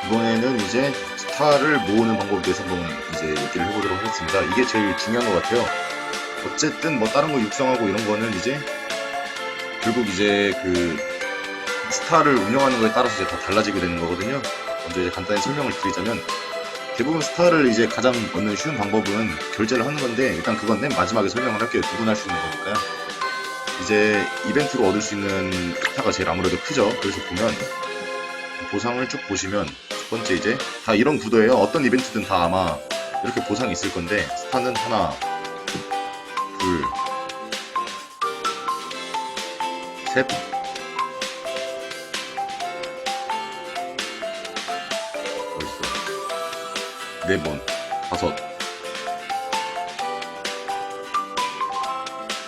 이번에는 이제 스타를 모으는 방법에 대해서 한번 이제 얘기를 해보도록 하겠습니다. 이게 제일 중요한 것 같아요. 어쨌든 뭐 다른 거 육성하고 이런 거는 이제 결국 이제 그 스타를 운영하는 거에 따라서 이제 다 달라지게 되는 거거든요. 먼저 이제 간단히 설명을 드리자면 대부분 스타를 이제 가장 얻는 쉬운 방법은 결제를 하는 건데, 일단 그건 맨 마지막에 설명을 할게요. 누구나 할 수 있는 거니까요. 이제 이벤트로 얻을 수 있는 스타가 제일 아무래도 크죠. 그래서 보면 보상을 쭉 보시면 첫 번째 이제 다 이런 구도예요. 어떤 이벤트든 다 아마 이렇게 보상이 있을 건데, 스타는 하나, 둘, 셋, 네 번, 다섯,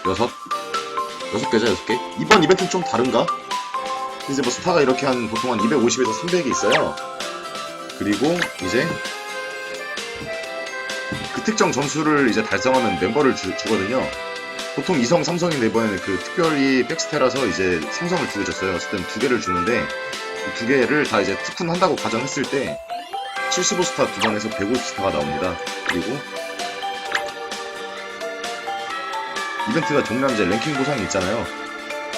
여섯 개죠, 6개? 이번 이벤트는 좀 다른가? 이제 뭐 스타가 이렇게 보통 한 250에서 300이 있어요. 그리고 이제 그 특정 점수를 이제 달성하면 멤버를 주거든요. 보통 2성, 3성인데 이번에는 그 특별히 백스테라서 이제 3성을 두 개 줬어요. 어쨌든 2개를 주는데 이 2개를 다 이제 투푼 한다고 가정했을 때 75스타 2번에서 150스타가 나옵니다. 그리고 이벤트가 종류는 이제 랭킹 보상이 있잖아요.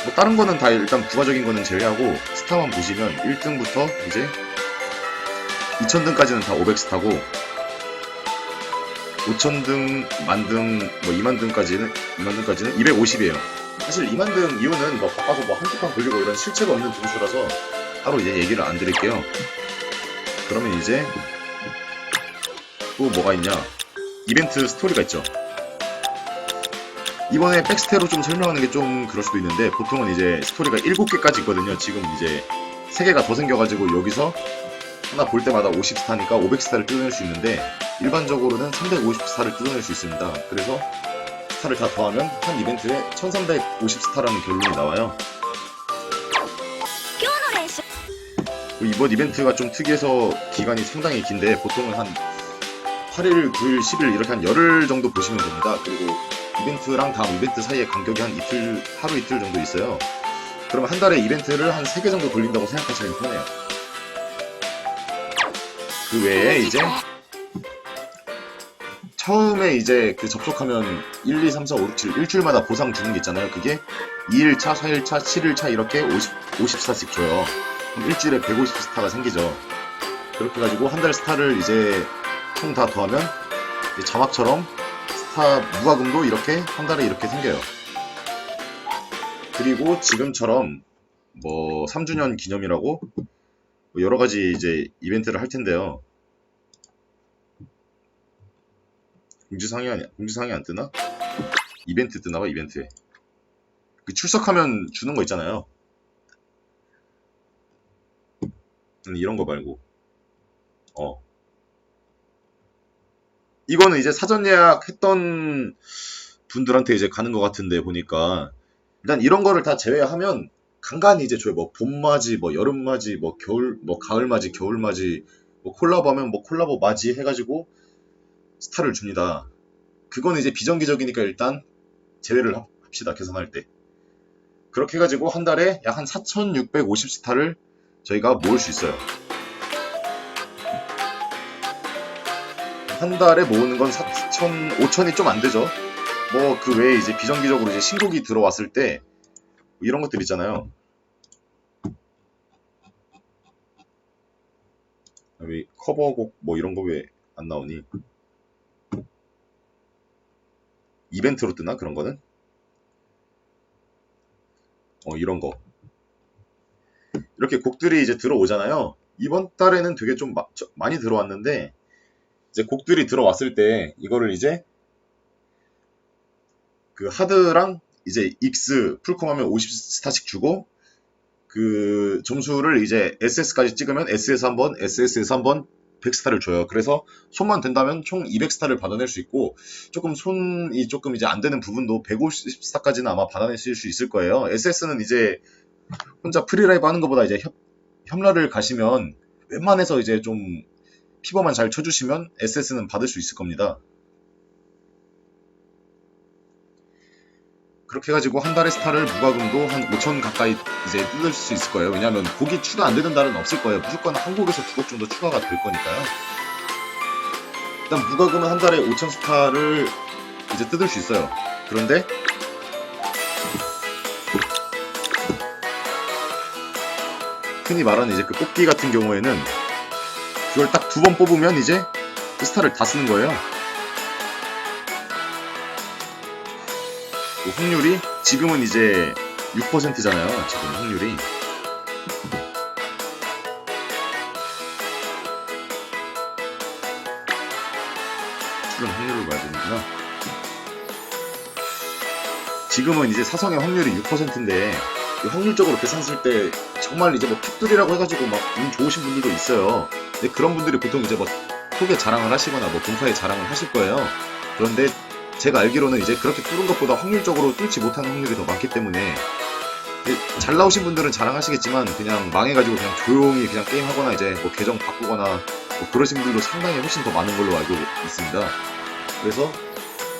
뭐 다른 거는 다 일단 부가적인 거는 제외하고 스타만 보시면 1등부터 이제 2000등까지는 다 500스타고 5000등, 만등, 뭐 2만등까지는 250이에요. 사실 2만등 이유는 뭐 바빠서 뭐 한두 판 걸리고 이런 실체가 없는 등수라서 따로 이제 얘기를 안 드릴게요. 그러면 이제 또 뭐가 있냐? 이벤트 스토리가 있죠. 이번에 백스테로 좀 설명하는 게 좀 그럴 수도 있는데, 보통은 이제 스토리가 7개까지 있거든요. 지금 이제 3개가 더 생겨가지고 여기서 하나 볼 때마다 50스타니까 500스타를 뜯어낼 수 있는데, 일반적으로는 350스타를 뜯어낼 수 있습니다. 그래서 스타를 다 더하면 한 이벤트에 1350스타라는 결론이 나와요. 이번 이벤트가 좀 특이해서 기간이 상당히 긴데, 보통은 한 8일, 9일, 10일 이렇게 한 열흘 정도 보시면 됩니다. 그리고 이벤트랑 다음 이벤트 사이에 간격이 한 이틀, 하루 이틀 정도 있어요. 그러면 한 달에 이벤트를 한 3개 정도 돌린다고 생각하시면 편해요. 그 외에 이제 처음에 이제 그 접속하면 1, 2, 3, 4, 5, 6, 7 일주일마다 보상 주는 게 있잖아요. 그게 2일차, 4일차, 7일차 이렇게 50스타씩 줘요. 그럼 일주일에 150스타가 생기죠. 그렇게 가지고 한 달 스타를 이제 총 다 더하면 자막처럼 스타 무과금도 이렇게 한 달에 이렇게 생겨요. 그리고 지금처럼 뭐 3주년 기념이라고 뭐 여러 가지 이제 이벤트를 할 텐데요. 공지사항이 안 뜨나? 이벤트 뜨나봐, 이벤트에. 그 출석하면 주는 거 있잖아요. 이런 거 말고. 이거는 이제 사전 예약했던 분들한테 이제 가는 것 같은데, 보니까 일단 이런 거를 다 제외하면 간간히 이제 줘요. 뭐 봄맞이, 뭐 여름맞이, 뭐 겨울, 뭐 가을맞이, 겨울맞이, 뭐 콜라보하면 뭐 콜라보 맞이 해가지고 스타를 줍니다. 그건 이제 비정기적이니까 일단 제외를 합시다, 계산할 때. 그렇게 해가지고 한 달에 약 한 4650스타를 저희가 모을 수 있어요. 한 달에 모으는 건 4천, 5천이 좀 안 되죠. 뭐 그 외에 이제 비정기적으로 이제 신곡이 들어왔을 때 이런 것들 있잖아요. 왜 커버곡 뭐 이런 거 왜 안 나오니? 이벤트로 뜨나 그런 거는? 이런 거. 이렇게 곡들이 이제 들어오잖아요. 이번 달에는 되게 좀 많이 들어왔는데, 이제 곡들이 들어왔을 때 이거를 이제 그 하드랑 이제 익스 풀컴하면 50스타씩 주고, 그 점수를 이제 SS까지 찍으면 SS에서 한번, SS에서 한번 100스타를 줘요. 그래서 손만 댄다면 총 200스타를 받아낼 수 있고, 조금 손이 조금 이제 안 되는 부분도 150스타까지는 아마 받아내실 수 있을 거예요. SS는 이제 혼자 프리라이브 하는 것보다 이제 협라를 가시면 웬만해서 이제 좀 피버만 잘 쳐주시면 SS는 받을 수 있을 겁니다. 그렇게 해가지고 한 달에 스타를 무과금도 한 5천 가까이 이제 뜯을 수 있을 거예요. 왜냐하면 곡이 추가 안 되는 달은 없을 거예요. 무조건 한 곡에서 두 곡 정도 추가가 될 거니까요. 일단 무과금은 한 달에 5천 스타를 이제 뜯을 수 있어요. 그런데 흔히 말하는 이제 그 뽑기 같은 경우에는 그걸 딱 두 번 뽑으면 이제 그 스타를 다 쓰는 거예요. 그 확률이 지금은 이제 6%잖아요. 지금 확률이. 출연 확률을 봐야 되는구나. 지금은 이제 사성의 확률이 6%인데 확률적으로 계산했을 때 정말 이제 뭐 픽들이라고 해가지고 막 운 좋으신 분들도 있어요. 근데 그런 분들이 보통 이제 뭐 톡에 자랑을 하시거나 뭐 본사에 자랑을 하실 거예요. 그런데 제가 알기로는 이제 그렇게 뚫은 것보다 확률적으로 뚫지 못하는 확률이 더 많기 때문에 잘 나오신 분들은 자랑하시겠지만 그냥 망해가지고 그냥 조용히 그냥 게임하거나 이제 뭐 계정 바꾸거나 뭐 그러신 분들도 상당히 훨씬 더 많은 걸로 알고 있습니다. 그래서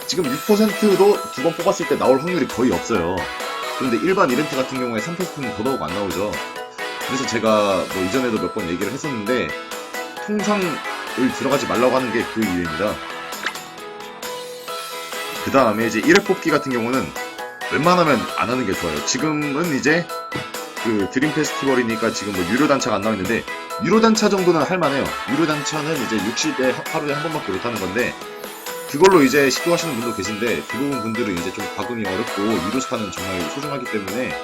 지금 6%도 두 번 뽑았을 때 나올 확률이 거의 없어요. 그런데 일반 이벤트 같은 경우에 3%는 더더욱 안 나오죠. 그래서 제가 뭐 이전에도 몇 번 얘기를 했었는데 통상을 들어가지 말라고 하는 게 그 이유입니다. 그 다음에 이제 1회 뽑기 같은 경우는 웬만하면 안 하는 게 좋아요. 지금은 이제 그 드림 페스티벌이니까 지금 뭐 유료 단차가 안 나와있는데 유료 단차 정도는 할만해요. 유료 단차는 이제 60에 하루에 한 번밖에 못하는 건데 그걸로 이제 시도하시는 분도 계신데 대부분 분들은 이제 좀 과금이 어렵고 유료 스타는 정말 소중하기 때문에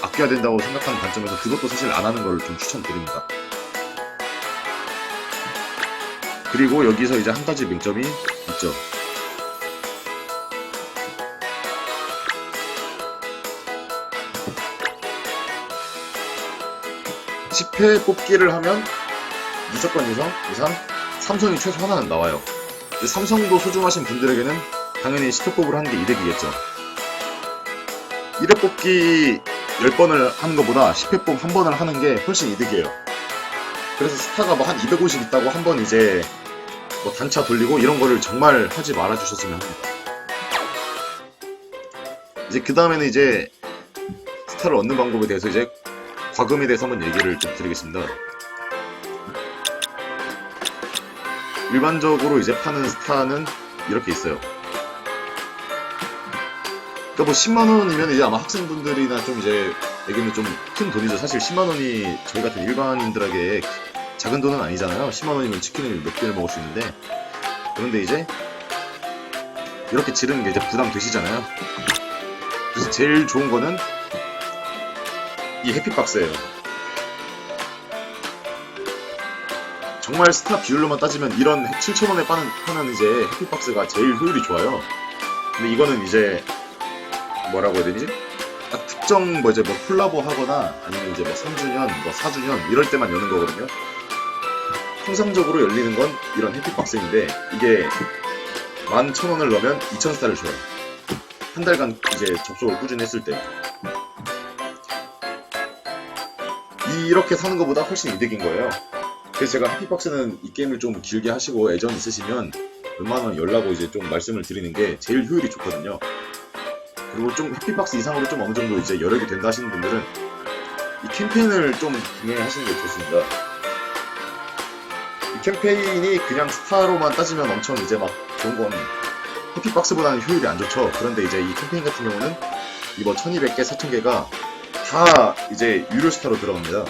아껴야 된다고 생각하는 관점에서 그것도 사실 안 하는 걸 좀 추천드립니다. 그리고 여기서 이제 한 가지 명점이 있죠. 십 10회 뽑기를 하면 무조건 이상 삼성이 최소 하나는 나와요. 삼성도 소중하신 분들에게는 당연히 10회 뽑을 하는 게 이득이겠죠. 1회 뽑기 10번을 하는 것보다 10회 뽑 한 번을 하는 게 훨씬 이득이에요. 그래서 스타가 뭐 한 250 있다고 한 번 이제 뭐 단차 돌리고 이런 거를 정말 하지 말아 주셨으면 합니다. 이제 그 다음에는 이제 스타를 얻는 방법에 대해서 이제 과금에 대해서 한번 얘기를 좀 드리겠습니다. 일반적으로 이제 파는 스타는 이렇게 있어요. 그러니까 뭐 10만원이면 이제 아마 학생분들이나 좀 이제 내기는 좀 큰 돈이죠. 사실 10만원이 저희 같은 일반인들에게 작은 돈은 아니잖아요. 10만원이면 치킨을 몇 개를 먹을 수 있는데, 그런데 이제 이렇게 지르는 게 이제 부담되시잖아요. 그래서 제일 좋은 거는 이 해피박스예요. 정말 스타 비율로만 따지면 이런 7,000원에 파는 이제 해피박스가 제일 효율이 좋아요. 근데 이거는 이제 뭐라고 해야 되지? 딱 특정 뭐 이제 뭐 콜라보 하거나 아니면 이제 뭐 3주년, 뭐 4주년 이럴 때만 여는 거거든요. 통상적으로 열리는 건 이런 해피박스인데 이게 11,000원을 넣으면 2,000스타를 줘요. 한 달간 이제 접속을 꾸준히 했을 때. 이렇게 사는 것보다 훨씬 이득인 거예요. 그래서 제가 해피박스는 이 게임을 좀 길게 하시고 애정 있으시면 웬만하면 열라고 이제 좀 말씀을 드리는 게 제일 효율이 좋거든요. 그리고 좀 해피박스 이상으로 좀 어느 정도 이제 여력이 된다 하시는 분들은 이 캠페인을 좀 진행하시는 게 좋습니다. 이 캠페인이 그냥 스타로만 따지면 엄청 이제 막 좋은 건 해피박스보다는 효율이 안 좋죠. 그런데 이제 이 캠페인 같은 경우는 이번 1200개, 4000개가 다 이제 유료 스타로 들어갑니다.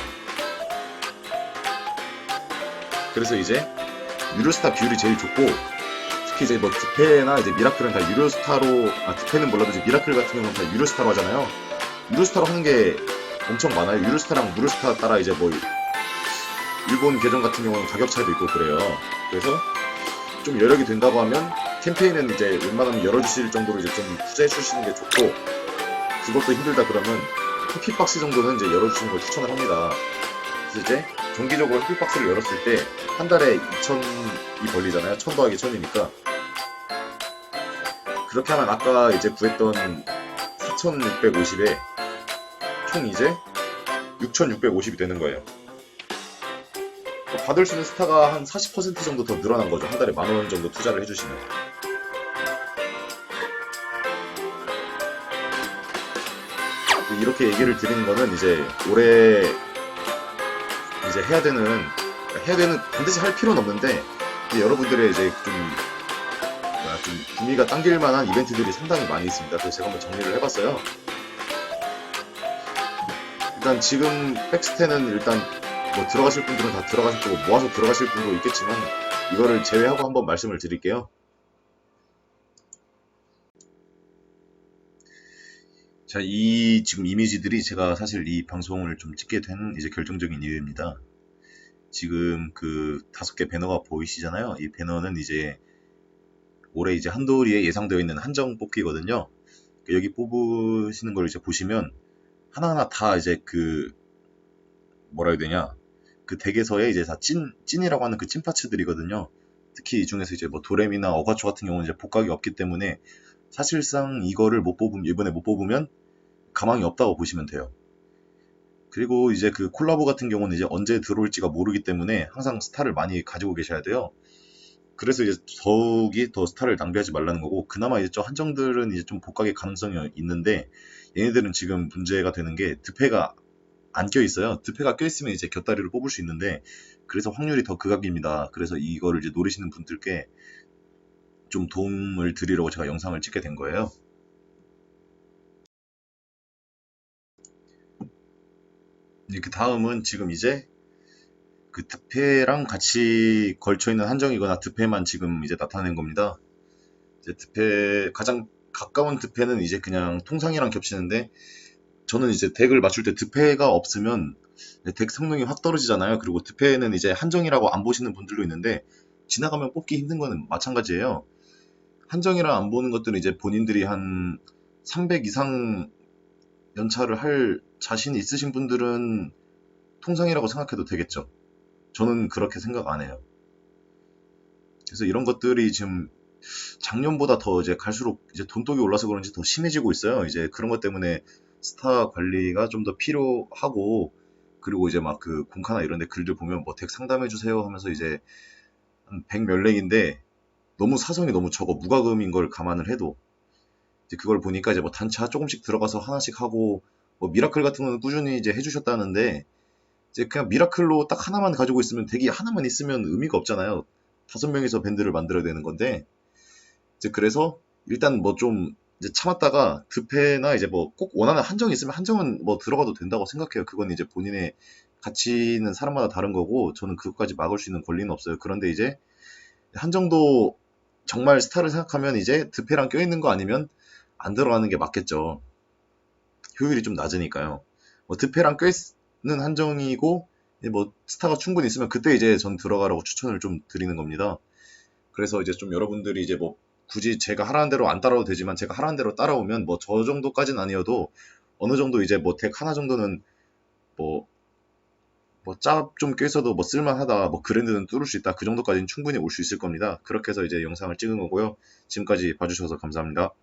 그래서 이제 유료 스타 비율이 제일 좋고, 특히 이제 뭐 드페나 이제 미라클은 다 유료 스타로, 드페는 몰라도 이제 미라클 같은 경우는 다 유료 스타로 하잖아요. 유료 스타로 하는 게 엄청 많아요. 유료 스타랑 무료 스타 따라 이제 뭐 일본 계정 같은 경우는 가격 차이도 있고 그래요. 그래서 좀 여력이 된다고 하면 캠페인은 이제 웬만하면 열어주실 정도로 이제 좀 투자해 주시는 게 좋고, 그것도 힘들다 그러면 해피박스 정도는 이제 열어주시는 걸 추천을 합니다. 그래서 이제 정기적으로 해피박스를 열었을 때 한 달에 2,000이 벌리잖아요. 1,000 더하기 1,000이니까. 그렇게 하면 아까 이제 구했던 4,650에 총 이제 6,650이 되는 거예요. 받을 수 있는 스타가 한 40% 정도 더 늘어난 거죠. 한 달에 10,000원 정도 투자를 해주시면. 이렇게 얘기를 드리는 거는 이제 올해 이제 해야 되는 반드시 할 필요는 없는데 이제 여러분들의 이제 좀 구미가 당길 만한 이벤트들이 상당히 많이 있습니다. 그래서 제가 한번 정리를 해봤어요. 일단 지금 백스테는 일단 뭐 들어가실 분들은 다 들어가실 거고 모아서 들어가실 분도 있겠지만 이거를 제외하고 한번 말씀을 드릴게요. 자, 이 지금 이미지들이 제가 사실 이 방송을 좀 찍게 된 이제 결정적인 이유입니다. 지금 그 5개 배너가 보이시잖아요. 이 배너는 이제 올해 이제 한도리에 예상되어 있는 한정 뽑기거든요. 여기 뽑으시는 걸 이제 보시면 하나하나 다 이제 그 뭐라 해야 되냐, 그 덱에서의 이제 다 찐이라고 하는 그 찐 파츠들이거든요. 특히 이 중에서 이제 뭐 도레미나 어가초 같은 경우는 이제 복각이 없기 때문에 사실상 이거를 이번에 못 뽑으면 가망이 없다고 보시면 돼요. 그리고 이제 그 콜라보 같은 경우는 이제 언제 들어올지가 모르기 때문에 항상 스타를 많이 가지고 계셔야 돼요. 그래서 이제 더욱이 더 스타를 낭비하지 말라는 거고, 그나마 이제 저 한정들은 이제 좀 복각의 가능성이 있는데 얘네들은 지금 문제가 되는 게 드패가 안 껴있어요. 드패가 껴있으면 이제 곁다리를 뽑을 수 있는데 그래서 확률이 더 극악입니다. 그래서 이거를 이제 노리시는 분들께 좀 도움을 드리려고 제가 영상을 찍게 된 거예요. 그 다음은 지금 이제 그 드패랑 같이 걸쳐있는 한정이거나 드패만 지금 이제 나타낸 겁니다. 이제 드패 가장 가까운 드패는 이제 그냥 통상이랑 겹치는데 저는 이제 덱을 맞출 때 드패가 없으면 덱 성능이 확 떨어지잖아요. 그리고 드패는 이제 한정이라고 안 보시는 분들도 있는데 지나가면 뽑기 힘든 거는 마찬가지예요. 한정이라 안 보는 것들은 이제 본인들이 한 300 이상 연차를 할 자신이 있으신 분들은 통상이라고 생각해도 되겠죠. 저는 그렇게 생각 안 해요. 그래서 이런 것들이 지금 작년보다 더 이제 갈수록 이제 돈독이 올라서 그런지 더 심해지고 있어요. 이제 그런 것 때문에 스타 관리가 좀 더 필요하고, 그리고 이제 막 그 공카나 이런 데 글들 보면 뭐 덱 상담해 주세요 하면서 이제 한 100 몇 렉인데 너무 사성이 너무 적어. 무과금인 걸 감안을 해도 이제 그걸 보니까 이제 뭐 단차 조금씩 들어가서 하나씩 하고, 뭐 미라클 같은 거는 꾸준히 이제 해주셨다는데 이제 그냥 미라클로 딱 하나만 가지고 있으면 덱이 하나만 있으면 의미가 없잖아요. 5명이서 밴드를 만들어야 되는 건데 이제 그래서 일단 뭐 좀 이제 참았다가 드패나 이제 뭐 꼭 원하는 한정이 있으면 한정은 뭐 들어가도 된다고 생각해요. 그건 이제 본인의 가치 있는 사람마다 다른 거고 저는 그것까지 막을 수 있는 권리는 없어요. 그런데 이제 한정도 정말 스타를 생각하면 이제 드패랑 껴있는 거 아니면 안 들어가는 게 맞겠죠. 효율이 좀 낮으니까요. 뭐 드패랑 껴있는 한정이고 뭐 스타가 충분히 있으면 그때 이제 전 들어가라고 추천을 좀 드리는 겁니다. 그래서 이제 좀 여러분들이 이제 뭐 굳이 제가 하라는 대로 안 따라도 되지만 제가 하라는 대로 따라오면 뭐 저 정도까지는 아니어도 어느 정도 이제 뭐 덱 하나 정도는 뭐 짭 좀 껴있어도 뭐 쓸만하다, 뭐 그랜드는 뚫을 수 있다, 그 정도까지는 충분히 올 수 있을 겁니다. 그렇게 해서 이제 영상을 찍은 거고요. 지금까지 봐주셔서 감사합니다.